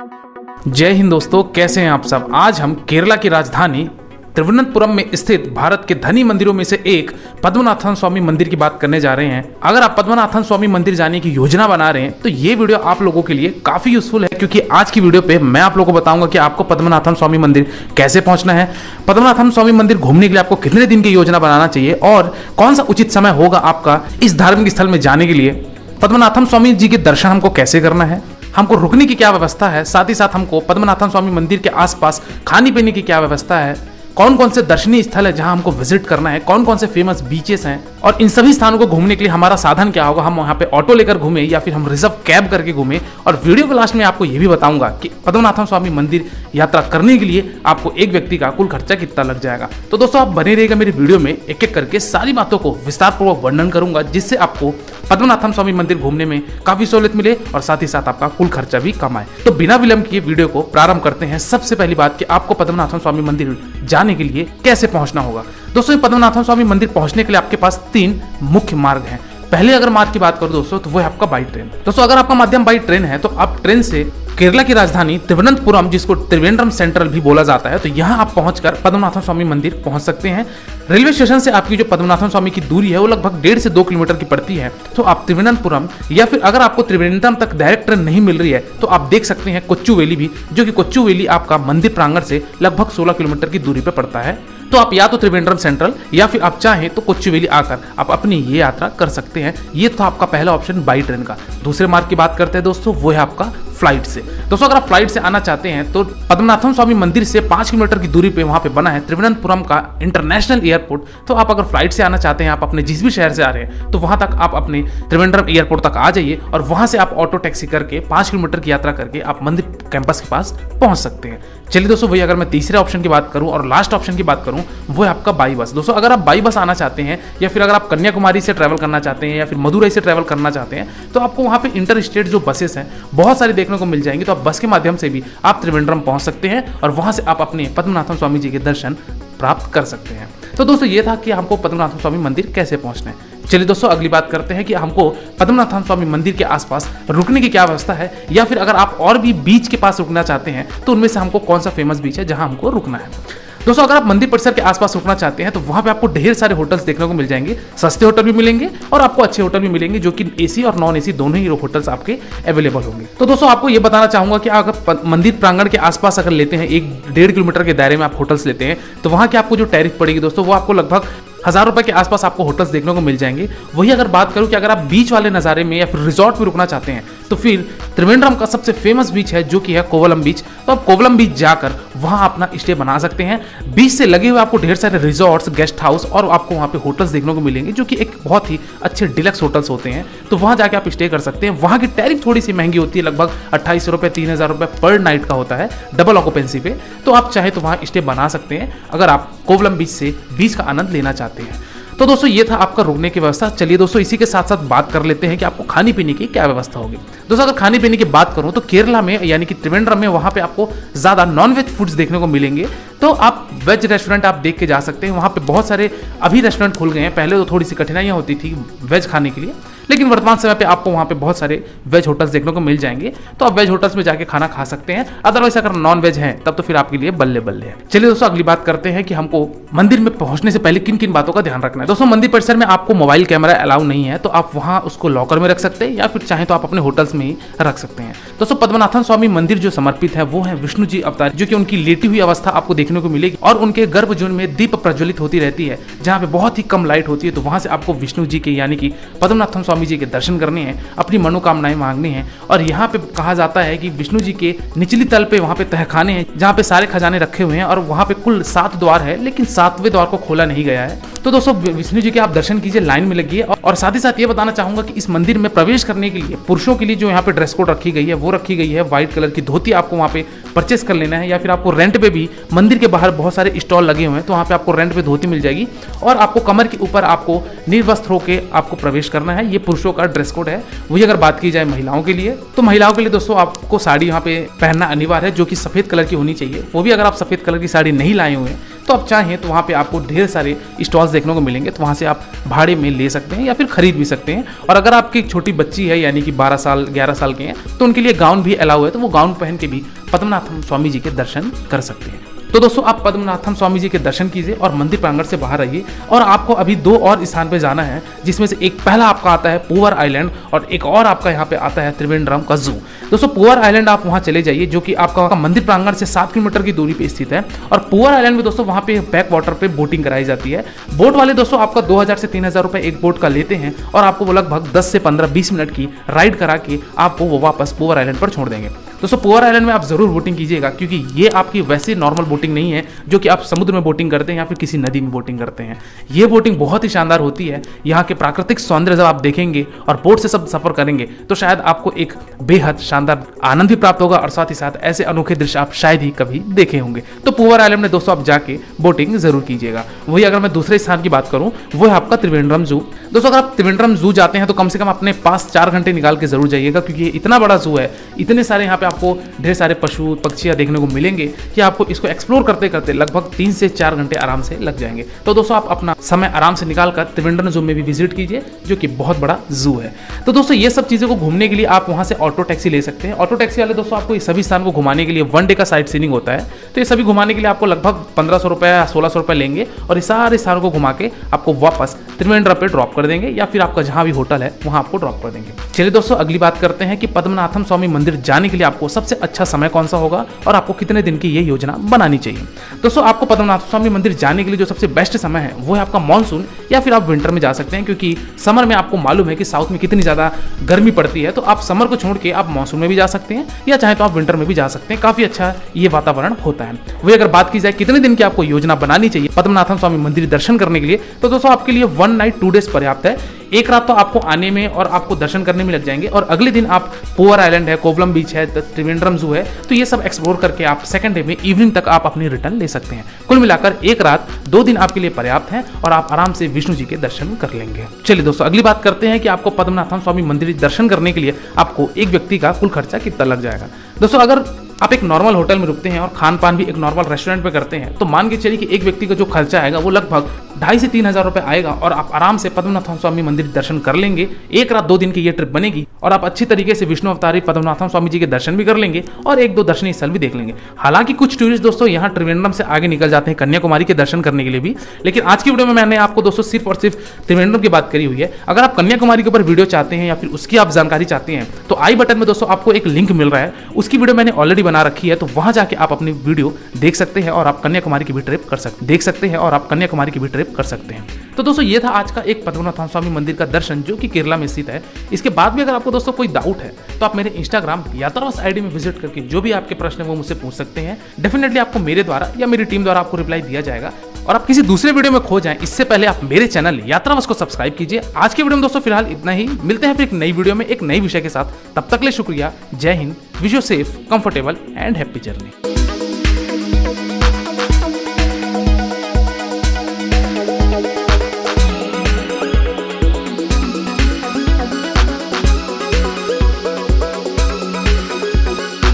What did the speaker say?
जय हिंद दोस्तों, कैसे हैं आप सब। आज हम केरला की राजधानी तिरुवनंतपुरम में स्थित भारत के धनी मंदिरों में से एक पद्मनाभन स्वामी मंदिर की बात करने जा रहे हैं। अगर आप पद्मनाभन स्वामी मंदिर जाने की योजना बना रहे हैं तो ये वीडियो आप लोगों के लिए काफी यूजफुल है, क्योंकि आज की वीडियो पे मैं आप लोगों को बताऊंगा कि आपको पद्मनाभन स्वामी मंदिर कैसे पहुंचना है, पद्मनाभन स्वामी मंदिर घूमने के लिए आपको कितने दिन की योजना बनाना चाहिए और कौन सा उचित समय होगा आपका इस धार्मिक स्थल में जाने के लिए, पद्मनाभन स्वामी जी के दर्शन हमको कैसे करना है, हमको रुकने की क्या व्यवस्था है, साथ ही साथ हमको पद्मनाभन स्वामी मंदिर के आसपास खाने पीने की क्या व्यवस्था है, कौन कौन से दर्शनीय स्थल है जहां हमको विजिट करना है, कौन कौन से फेमस बीचेस हैं और इन सभी स्थानों को घूमने के लिए हमारा साधन क्या होगा, हम वहां पे ऑटो लेकर घूमें या फिर हम रिजर्व कैब करके घूमें। और वीडियो के लास्ट में आपको यह भी बताऊंगा कि पद्मनाभन स्वामी मंदिर यात्रा करने के लिए आपको एक व्यक्ति का कुल खर्चा कितना लग जाएगा। तो दोस्तों आप बने रहिएगा मेरी वीडियो में, एक एक करके सारी बातों को विस्तारपूर्वक वर्णन करूंगा, जिससे आपको पद्मनाभन स्वामी मंदिर घूमने में काफी सहूलियत मिले और साथ ही साथ आपका कुल खर्चा भी कम आए। तो बिना विलंब किए वीडियो को प्रारंभ करते हैं। सबसे पहली बात कि आपको पद्मनाभन स्वामी मंदिर जाने के लिए कैसे पहुंचना होगा। दोस्तों पद्मनाभन स्वामी मंदिर पहुंचने के लिए आपके पास 3 मुख्य मार्ग हैं। पहले अगर मार्ग की बात करो दोस्तों तो वो है आपका बाई ट्रेन। दोस्तों अगर आपका माध्यम बाई ट्रेन है तो आप ट्रेन से केरला की राजधानी तिरुवनंतपुरम, जिसको त्रिवेंद्रम सेंट्रल भी बोला जाता है, तो यहाँ आप पहुंचकर पद्मनाभन स्वामी मंदिर पहुंच सकते हैं। रेलवे स्टेशन से आपकी जो पद्मनाभन स्वामी की दूरी है वो लगभग 1.5 से 2 किलोमीटर की पड़ती है। तो आप त्रिवेंद्रपुरम या फिर अगर आपको त्रिवेंद्रम तक डायरेक्ट ट्रेन नहीं मिल रही है तो आप देख सकते हैं कोच्चुवेली भी, जो कि कोच्चुवेली आपका मंदिर प्रांगण से लगभग 16 किलोमीटर की दूरी पर पड़ता है। तो आप या तो त्रिवेंद्रम सेंट्रल या फिर आप चाहें तो कोच्चुवेली आकर आप अपनी ये यात्रा कर सकते हैं। ये था आपका पहला ऑप्शन बाई ट्रेन का। दूसरे मार्ग की बात करते हैं दोस्तों, वो है आपका फ्लाइट से। दोस्तों अगर आप फ्लाइट से आना चाहते हैं तो पद्मनाभन स्वामी मंदिर से 5 किलोमीटर की दूरी पे वहां पे बना है त्रिवेंद्रपुरम का इंटरनेशनल एयरपोर्ट। तो आप अगर फ्लाइट से आना चाहते हैं, आप अपने जिस भी शहर से आ रहे हैं, तो वहां तक आप अपने त्रिवेंद्रम एयरपोर्ट तक आ जाइए और वहां से आप ऑटो टैक्सी करके 5 किलोमीटर की यात्रा करके आप मंदिर कैंपस के पास पहुंच सकते हैं। चलिए दोस्तों वही अगर मैं तीसरे ऑप्शन की बात करूं और लास्ट ऑप्शन की बात करूं, वो है आपका बाई बस। दोस्तों अगर आप बाई बस आना चाहते हैं या फिर अगर आप कन्याकुमारी से ट्रैवल करना चाहते हैं या फिर मदुरई से ट्रैवल करना चाहते हैं, तो आपको वहां पे इंटर स्टेट जो बसेस हैं बहुत सारी देखने को मिल जाएंगी। तो आप बस के माध्यम से भी आप त्रिवेंद्रम पहुंच सकते हैं और वहां से आप अपने पद्मनाभन स्वामी जी के दर्शन प्राप्त कर सकते हैं। तो दोस्तों ये था कि हमको पद्मनाभन स्वामी मंदिर कैसे पहुंचना है। चलिए दोस्तों अगली बात करते हैं कि हमको पद्मनाभन स्वामी मंदिर के आसपास रुकने की क्या व्यवस्था है, या फिर अगर आप और भी बीच के पास रुकना चाहते हैं तो उनमें से हमको कौन सा फेमस बीच है जहां हमको रुकना है। दोस्तों अगर आप मंदिर परिसर के आसपास रुकना चाहते हैं तो वहां पे आपको ढेर सारे होटल्स देखने को मिल जाएंगे। सस्ते होटल भी मिलेंगे और आपको अच्छे होटल भी मिलेंगे, जो कि एसी और नॉन एसी दोनों ही होटल्स आपके अवेलेबल होंगे। तो दोस्तों आपको ये बताना चाहूंगा कि अगर मंदिर प्रांगण के आसपास अगर लेते हैं 1-1.5 किलोमीटर के दायरे में आप होटल्स लेते हैं तो वहां की आपको जो टैरिफ पड़ेगी दोस्तों वो आपको लगभग 1000 रुपए के आसपास आपको होटल्स देखने को मिल जाएंगे। वही अगर बात करूं कि अगर आप बीच वाले नज़ारे में या फिर रिजॉर्ट में रुकना चाहते हैं तो फिर त्रिवेंद्रम का सबसे फेमस बीच है जो कि है कोवलम बीच। तो आप कोवलम बीच जाकर वहां अपना स्टे बना सकते हैं। बीच से लगे हुए आपको ढेर सारे रिजॉर्ट्स, गेस्ट हाउस और आपको वहां पे होटल्स देखने को मिलेंगे, जो कि एक बहुत ही अच्छे डिलक्स होटल्स होते हैं। तो वहां जाके आप स्टे कर सकते हैं। वहां की टैरिफ थोड़ी सी महंगी होती है, लगभग 2800 रुपये 3000 रुपये पर नाइट का होता है डबल ऑक्यूपेंसी पे। तो आप चाहे तो वहां स्टे बना सकते हैं अगर आप कोवलम बीच से बीच का आनंद लेना चाहते हैं। तो दोस्तों ये था आपका रुकने की व्यवस्था। चलिए दोस्तों इसी के साथ साथ बात कर लेते हैं कि आपको खाने पीने की क्या व्यवस्था होगी। दोस्तों अगर खाने पीने की बात करूं तो केरला में यानी कि त्रिवेंद्रम में वहां पे आपको ज्यादा नॉन वेज फूड्स देखने को मिलेंगे। तो आप वेज रेस्टोरेंट आप देख के जा सकते हैं। वहां पे बहुत सारे अभी रेस्टोरेंट खुल गए हैं। पहले तो थोड़ी सी कठिनाइयां होती थी वेज खाने के लिए, लेकिन वर्तमान समय पे आपको वहां पे बहुत सारे वेज होटल्स देखने को मिल जाएंगे। तो आप वेज होटल्स में जाके खाना खा सकते हैं। अदरवाइज अगर नॉन वेज है तब तो फिर आपके लिए बल्ले बल्ले है। चलिए दोस्तों अगली बात करते हैं कि हमको मंदिर में पहुंचने से पहले किन किन बातों का ध्यान रखना है। दोस्तों मंदिर परिसर में आपको मोबाइल कैमरा अलाउ नहीं है, तो आप वहां उसको लॉकर में रख सकते हैं या फिर चाहे तो आप अपने होटल्स में ही रख सकते हैं। दोस्तों पद्मनाभन स्वामी मंदिर जो समर्पित है वो है विष्णु जी अवतार, जो कि उनकी लेटी हुई अवस्था आपको देखने को मिलेगी और उनके गर्भजून में दीप प्रज्वलित होती रहती है, जहां पे बहुत ही कम लाइट होती है। तो वहां से आपको विष्णु जी के यानी कि पद्मनाभन स्वामी जी के दर्शन करने हैं, अपनी मनोकामनाएं मांगनी है। और यहाँ पे कहा जाता है कि विष्णु जी के निचली तल पे वहां पे तहखाने हैं, जहाँ पे सारे खजाने रखे हुए हैं और वहां पे कुल 7 द्वार है, लेकिन 7वें द्वार को खोला नहीं गया है। तो दोस्तों विष्णु जी के आप दर्शन कीजिए, लाइन में लगिए। और साथ ही साथ ये बताना चाहूंगा कि इस मंदिर में प्रवेश करने के लिए पुरुषों के लिए जो यहाँ पे ड्रेस कोड रखी गई है वो रखी गई है व्हाइट कलर की धोती आपको वहाँ पे परचेस कर लेना है, या फिर आपको रेंट पे भी मंदिर के बाहर बहुत सारे स्टॉल लगे हुए हैं, तो वहाँ पे आपको रेंट पे धोती मिल जाएगी और आपको कमर के ऊपर आपको निर्वस्त्र होकर आपको प्रवेश करना है। ये पुरुषों का ड्रेस कोड है। वही अगर बात की जाए महिलाओं के लिए, तो महिलाओं के लिए दोस्तों आपको साड़ी यहाँ पे पहनना अनिवार्य है, जो कि सफेद कलर की होनी चाहिए। वो भी अगर आप सफेद कलर की साड़ी नहीं लाए हुए हैं तो आप चाहें तो वहाँ पे आपको ढेर सारे स्टॉल्स देखने को मिलेंगे, तो वहाँ से आप भाड़े में ले सकते हैं या फिर खरीद भी सकते हैं। और अगर आपकी छोटी बच्ची है यानी कि 12 साल 11 साल के हैं तो उनके लिए गाउन भी अलाउ है, तो वो गाउन पहन के भी पद्मनाभम स्वामी जी के दर्शन कर सकते हैं। तो दोस्तों आप पद्मनाभम स्वामी जी के दर्शन कीजिए और मंदिर प्रांगण से बाहर आइए। और आपको अभी 2 और स्थान पे जाना है, जिसमें से एक पहला आपका आता है पूवर आइलैंड और एक और आपका यहाँ पे आता है त्रिवेंद्रम का जू। दोस्तों पूवर आइलैंड आप वहाँ चले जाइए, जो कि आपका मंदिर प्रांगण से 7 किलोमीटर की दूरी पे स्थित है। और पूवर आइलैंड में दोस्तों वहाँ पे बैक वाटर पे बोटिंग कराई जाती है। बोट वाले दोस्तों आपका 2000 से 3000 रुपये एक बोट का लेते हैं और आपको वो लगभग 10 से 15-20 मिनट की राइड करा के आपको वो वापस पूवर आइलैंड पर छोड़ देंगे। दोस्तों पूवर आइलैंड में आप जरूर बोटिंग कीजिएगा, क्योंकि ये आपकी वैसे नॉर्मल बोटिंग नहीं है जो कि आप समुद्र में बोटिंग करते हैं या फिर किसी नदी में बोटिंग करते हैं। ये बोटिंग बहुत ही शानदार होती है। यहाँ के प्राकृतिक सौंदर्य जब आप देखेंगे और बोट से सब सफर करेंगे तो शायद आपको एक बेहद शानदार आनंद भी प्राप्त होगा और साथ ही साथ ऐसे अनोखे दृश्य आप शायद ही कभी देखे होंगे। तो पूवर आइलैंड में दोस्तों आप जाके बोटिंग जरूर कीजिएगा। वही अगर मैं दूसरे स्थान की बात करूँ वो है आपका त्रिवेंद्रम जू। दोस्तों अगर आप त्रिवेंद्रम जू जाते हैं तो कम से कम अपने पास 4 घंटे निकाल के जरूर जाइएगा, क्योंकि ये इतना बड़ा जू है, इतने सारे यहाँ पे आपको ढेर सारे पशु पक्षियाँ देखने को मिलेंगे कि आपको इसको एक्सप्लोर करते करते लगभग 3 से 4 घंटे आराम से लग जाएंगे। तो दोस्तों आप अपना समय आराम से निकाल कर त्रिवेंद्रम जू में भी विजिट कीजिए, जो कि बहुत बड़ा जू है। तो दोस्तों ये सब चीज़ों को घूमने के लिए आप वहाँ से ऑटो टैक्सी ले सकते हैं। ऑटो टैक्सी वाले दोस्तों आपको इस सभी स्थान को घुमाने के लिए 1 डे का साइट सीइंग होता है, तो ये सभी घुमाने के लिए आपको लगभग 1500 रुपये या 1600 रुपये लेंगे और इस सारे स्थानों को घुमा के आपको वापस त्रिवेंद्रम पे ड्रॉप कर देंगे या फिर आपका जहाँ भी होटल है वहाँ आपको ड्रॉप कर देंगे। चलिए दोस्तों अगली बात करते हैं कि पद्मनाभम स्वामी मंदिर जाने के लिए आपको सबसे अच्छा समय कौन सा होगा और आपको कितने दिन की ये योजना बनानी चाहिए। दोस्तों आपको पद्मनाभ स्वामी मंदिर जाने के लिए जो सबसे बेस्ट समय है वो है आपका मानसून या फिर आप विंटर में जा सकते हैं, क्योंकि समर में आपको मालूम है कि साउथ में कितनी ज़्यादा गर्मी पड़ती है। तो आप समर को छोड़ के आप मानसून में भी जा सकते हैं या चाहे तो आप विंटर में भी जा सकते हैं। काफ़ी अच्छा ये वातावरण होता है। वही अगर बात की जाए कितने दिन की आपको योजना बनानी चाहिए पद्मनाभम स्वामी मंदिर दर्शन करने के लिए, तो दोस्तों आपके लिए 1 नाइट 2 डेज पर्याप्त है। एक रात तो आपको आने में और आपको दर्शन करने में लग जाएंगे और अगले दिन आप पूवर आइलैंड है, कोवलम बीच है, त्रिवेंद्रम जू है, तो ये सब एक्सप्लोर करके आप सेकंड डे में इवनिंग तक आप अपनी रिटर्न ले सकते हैं। कुल मिलाकर 1 रात 2 दिन आपके लिए पर्याप्त है और आप आराम से विष्णु जी के दर्शन कर लेंगे। चलिए दोस्तों अगली बात करते हैं कि आपको पद्मनाभम स्वामी मंदिर दर्शन करने के लिए आपको एक व्यक्ति का कुल खर्चा कितना लग जाएगा। दोस्तों अगर आप एक नॉर्मल होटल में रुकते हैं और खान पान भी एक नॉर्मल रेस्टोरेंट पे करते हैं तो मान के चलिए कि एक व्यक्ति का जो खर्चा आएगा वो लगभग 2,500 से 3,000 रुपये आएगा और आप आराम से पद्मनाभम स्वामी मंदिर दर्शन कर लेंगे। 1 रात 2 दिन की ये ट्रिप बनेगी और आप अच्छी तरीके से विष्णु अवतारी पद्मनाभम स्वामी जी के दर्शन भी कर लेंगे और 1-2 दर्शनीय स्थल भी देख लेंगे। हालांकि कुछ टूरिस्ट दोस्तों यहाँ त्रिवेंद्रम से आगे निकल जाते हैं कन्याकुमारी के दर्शन करने के लिए भी, लेकिन आज की वीडियो में मैंने आपको दोस्तों सिर्फ और सिर्फ त्रिवेंद्रम की बात करी हुई है। अगर आप कन्याकुमारी के ऊपर वीडियो चाहते हैं या फिर उसकी आप जानकारी चाहते हैं तो आई बटन में दोस्तों आपको एक लिंक मिल रहा है, उसकी वीडियो मैंने ऑलरेडी बना रखी है, तो वहां जाके आप अपनी वीडियो देख सकते हैं और आप कन्याकुमारी की भी ट्रिप कर सकते हैं। तो दोस्तों ये था आज का एक पद्मनाभम स्वामी मंदिर का दर्शन जो कि केरला में स्थित है। इसके बाद भी अगर आपको दोस्तों कोई डाउट है तो आप मेरे इंस्टाग्राम यात्रावास आईडी में विजिट करके जो भी आपके प्रश्न है वो मुझसे पूछ सकते हैं। डेफिनेटली आपको मेरे द्वारा या मेरी टीम द्वारा आपको रिप्लाई दिया जाएगा। और आप किसी दूसरे वीडियो में खो जाएं इससे पहले आप मेरे चैनल यात्रावास को सब्सक्राइब कीजिए। आज के वीडियो में दोस्तों फिलहाल इतना ही, मिलते हैं फिर एक नई वीडियो में एक नई विषय के साथ। तब तक के लिए शुक्रिया। जय Hind. Wish you safe, comfortable and happy journey.